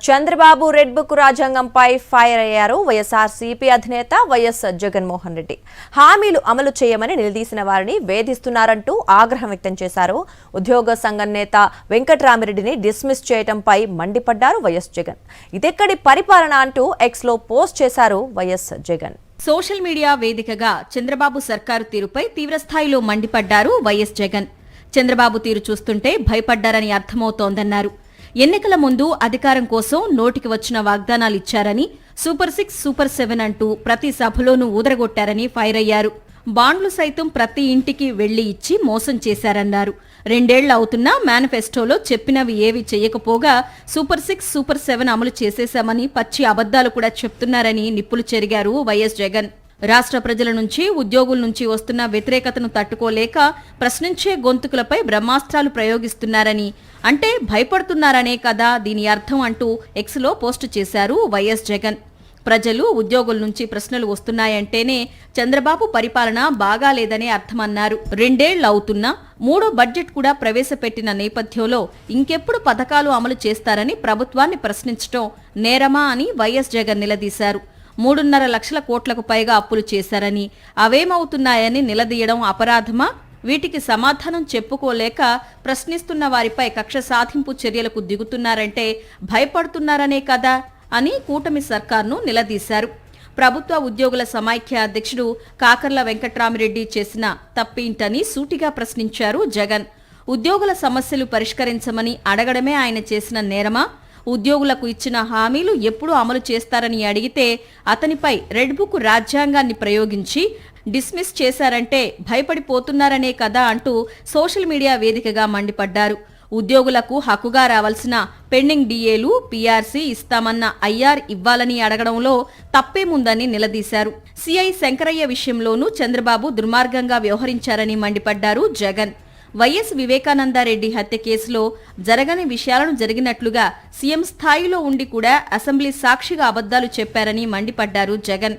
Chandrababu red book రాజ్యాంగంపై fire అయ్యారు వైఎస్ఆర్సీపీ అధినేత YS Jaganmohan Reddy. హామీలు అమలు చేయమని నిలదీసిన వారిని వేధిస్తున్నారంటూ ఆగ్రహం వ్యక్తం చేశారు. ఉద్యోగ సంఘం నేత వెంకట్రామిరెడ్డిని డిస్మిస్ చేయడంపై మండిపడ్డారు వైఎస్ జగన్. ఇదెక్కడి పరిపాలన అంటూ ఎక్స్లో పోస్ట్ చేశారు వైఎస్ జగన్. సోషల్ మీడియా వేదికగా చంద్రబాబు సర్కారు తీరుపై తీవ్రస్థాయిలో మండిపడ్డారు వైఎస్ జగన్. చంద్రబాబు తీరు చూస్తుంటే భయపడ్డారని అర్థమవుతోందన్నారు. ఎన్నికల ముందు అధికారం కోసం నోటికి వచ్చిన వాగ్దానాలు ఇచ్చారని, సూపర్ 6, సూపర్ 7 అంటూ ప్రతి సభలోనూ ఊదరగొట్టారని ఫైర్ అయ్యారు. బాండ్లు సైతం ప్రతి ఇంటికి వెళ్లి ఇచ్చి మోసం చేశారన్నారు. 2 ఏళ్లు అవుతున్నా మేనిఫెస్టోలో చెప్పినవి ఏవి చేయకపోగా సూపర్ 6, సూపర్ 7 అమలు చేసేశామని పచ్చి అబద్దాలు కూడా చెప్తున్నారని నిప్పులు చెరిగారు వైఎస్ జగన్. రాష్ట్ర ప్రజల నుంచి, ఉద్యోగుల నుంచి వస్తున్న వ్యతిరేకతను తట్టుకోలేక ప్రశ్నించే గొంతుకులపై బ్రహ్మాస్త్రాలు ప్రయోగిస్తున్నారని, అంటే భయపడుతున్నారనే కదా దీని అర్థం అంటూ ఎక్స్లో పోస్టు చేశారు వైఎస్ జగన్. ప్రజలు, ఉద్యోగుల నుంచి ప్రశ్నలు వస్తున్నాయంటేనే చంద్రబాబు పరిపాలన బాగాలేదనే అర్థమన్నారు. 2 ఏళ్లు అవుతున్నా 3వ బడ్జెట్ కూడా ప్రవేశపెట్టిన నేపథ్యంలో ఇంకెప్పుడు పథకాలు అమలు చేస్తారని ప్రభుత్వాన్ని ప్రశ్నించడం నేరమా అని వైఎస్ జగన్ నిలదీశారు. 3.5 లక్షల కోట్లకు పైగా అప్పులు చేశారని, అవేమవుతున్నాయని నిలదీయడం అపరాధమా? వీటికి సమాధానం చెప్పుకోలేక ప్రశ్నిస్తున్న వారిపై కక్ష సాధింపు చర్యలకు దిగుతున్నారంటే భయపడుతున్నారనే కదా అని కూటమి సర్కార్ను నిలదీశారు. ప్రభుత్వ ఉద్యోగుల సమైక్య అధ్యక్షుడు కాకర్ల వెంకట్రామిరెడ్డి చేసిన తప్పేంటని సూటిగా ప్రశ్నించారు జగన్. ఉద్యోగుల సమస్యలు పరిష్కరించమని అడగడమే ఆయన చేసిన నేరమా? ఉద్యోగులకు ఇచ్చిన హామీలు ఎప్పుడు అమలు చేస్తారని అడిగితే అతనిపై రెడ్ బుక్ రాజ్యాంగాన్ని ప్రయోగించి డిస్మిస్ చేశారంటే భయపడిపోతున్నారనే కదా అంటూ సోషల్ మీడియా వేదికగా మండిపడ్డారు. ఉద్యోగులకు హక్కుగా రావాల్సిన పెండింగ్ డిఏలు, పీఆర్సీ ఇస్తామన్న ఐఆర్ ఇవ్వాలని అడగడంలో తప్పేముందని నిలదీశారు. సిఐ శంకరయ్య విషయంలోనూ చంద్రబాబు దుర్మార్గంగా వ్యవహరించారని మండిపడ్డారు జగన్. వైఎస్ వివేకానందరెడ్డి హత్య కేసులో జరగని విషయాలను జరిగినట్లుగా సీఎం స్థాయిలో ఉండి కూడా అసెంబ్లీ సాక్షిగా అబద్దాలు చెప్పారని మండిపడ్డారు జగన్.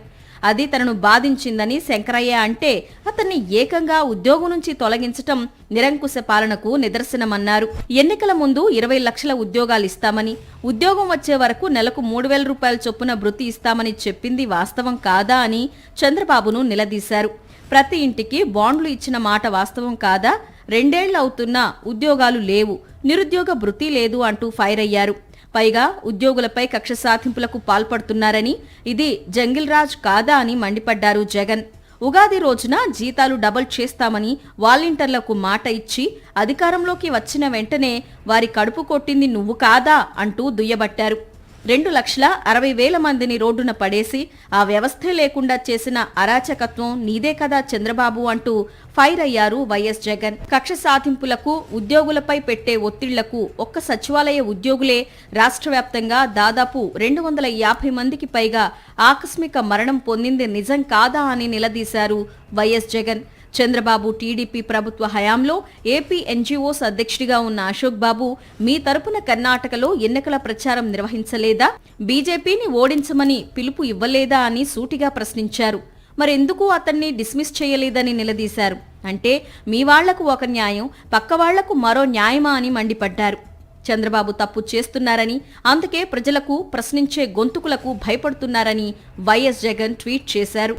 అది తనను బాధించిందని శంకరయ్య అంటే అతన్ని ఏకంగా ఉద్యోగం నుంచి తొలగించటం నిరంకుశ పాలనకు నిదర్శనమన్నారు. ఎన్నికల ముందు 20 లక్షల ఉద్యోగాలు ఇస్తామని, ఉద్యోగం వచ్చే వరకు నెలకు 3,000 రూపాయల చొప్పున భృతి ఇస్తామని చెప్పింది వాస్తవం కాదా అని చంద్రబాబును నిలదీశారు. ప్రతి ఇంటికి బాండ్లు ఇచ్చిన మాట వాస్తవం కాదా? 2 ఏళ్లు అవుతున్నా ఉద్యోగాలు లేవు, నిరుద్యోగ భృతి లేదు అంటూ ఫైర్ అయ్యారు. పైగా ఉద్యోగులపై కక్ష సాధింపులకు పాల్పడుతున్నారని, ఇది జంగిల్ రాజ్ కాదా అని మండిపడ్డారు జగన్. ఉగాది రోజున జీతాలు డబుల్ చేస్తామని వాలంటీర్లకు మాట ఇచ్చి అధికారంలోకి వచ్చిన వెంటనే వారి కడుపు కొట్టింది నువ్వు కాదా అంటూ దుయ్యబట్టారు. 2,60,000 మందిని రోడ్డున పడేసి ఆ వ్యవస్థే లేకుండా చేసిన అరాచకత్వం నీదే కదా చంద్రబాబు అంటూ ఫైర్ అయ్యారు వైఎస్ జగన్. కక్ష సాధింపులకు, ఉద్యోగులపై పెట్టే ఒత్తిళ్లకు ఒక్క సచివాలయ ఉద్యోగులే రాష్ట్ర వ్యాప్తంగా దాదాపు 250 మందికి పైగా ఆకస్మిక మరణం పొందింది నిజం కాదా అని నిలదీశారు వైఎస్ జగన్. చంద్రబాబు టీడీపీ ప్రభుత్వ హయాంలో ఏపీ ఎన్జీఓస్ అధ్యక్షుడిగా ఉన్న అశోక్ బాబు మీ తరపున కర్ణాటకలో ఎన్నికల ప్రచారం నిర్వహించలేదా? బీజేపీని ఓడించమని పిలుపు ఇవ్వలేదా అని సూటిగా ప్రశ్నించారు. మరెందుకు అతన్ని డిస్మిస్ చేయలేదని నిలదీశారు. అంటే మీ వాళ్లకు ఒక న్యాయం, పక్క వాళ్లకు మరో న్యాయమా అని మండిపడ్డారు. చంద్రబాబు తప్పు చేస్తున్నారని, అందుకే ప్రజలకు, ప్రశ్నించే గొంతుకులకు భయపడుతున్నారని వైఎస్ జగన్ ట్వీట్ చేశారు.